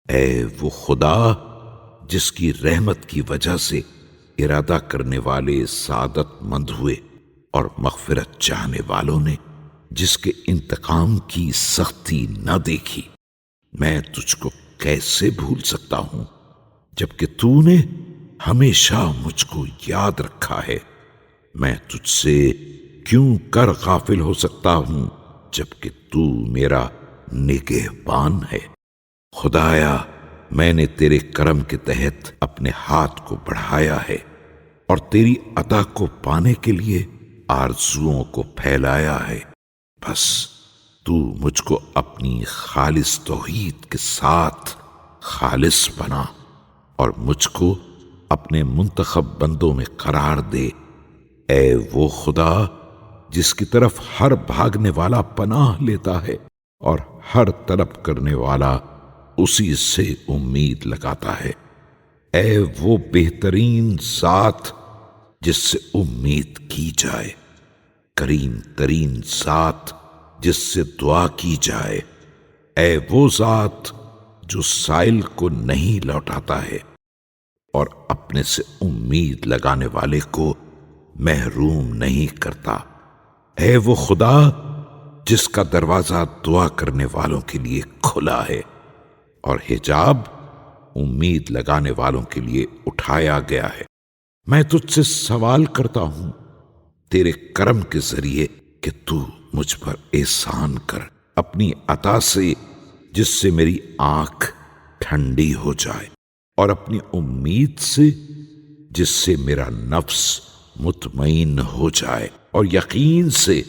اے وہ خدا جس کی رحمت کی وجہ سے ارادہ کرنے والے سعادت مند ہوئے اور مغفرت چاہنے والوں نے جس کے انتقام کی سختی نہ دیکھی، میں تجھ کو کیسے بھول سکتا ہوں جبکہ تو نے ہمیشہ مجھ کو یاد رکھا ہے۔ میں تجھ سے کیوں کر غافل ہو سکتا ہوں جبکہ تو میرا نگہبان ہے۔ خدایا، میں نے تیرے کرم کے تحت اپنے ہاتھ کو بڑھایا ہے اور تیری عطا کو پانے کے لیے آرزوؤں کو پھیلایا ہے۔ بس تو مجھ کو اپنی خالص توحید کے ساتھ خالص بنا اور مجھ کو اپنے منتخب بندوں میں قرار دے۔ اے وہ خدا جس کی طرف ہر بھاگنے والا پناہ لیتا ہے اور ہر طلب کرنے والا اسی سے امید لگاتا ہے۔ اے وہ بہترین ذات جس سے امید کی جائے، کریم ترین ذات جس سے دعا کی جائے۔ اے وہ ذات جو سائل کو نہیں لوٹاتا ہے اور اپنے سے امید لگانے والے کو محروم نہیں کرتا۔ اے وہ خدا جس کا دروازہ دعا کرنے والوں کے لیے کھلا ہے اور حجاب امید لگانے والوں کے لیے اٹھایا گیا ہے۔ میں تجھ سے سوال کرتا ہوں تیرے کرم کے ذریعے کہ تو مجھ پر احسان کر اپنی عطا سے جس سے میری آنکھ ٹھنڈی ہو جائے، اور اپنی امید سے جس سے میرا نفس مطمئن ہو جائے، اور یقین سے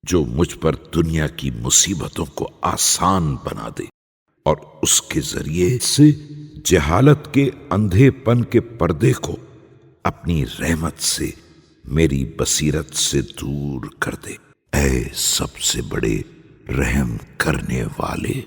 جو مجھ پر دنیا کی مصیبتوں کو آسان بنا دے، اور اس کے ذریعے سے جہالت کے اندھے پن کے پردے کو اپنی رحمت سے میری بصیرت سے دور کر دے۔ اے سب سے بڑے رحم کرنے والے،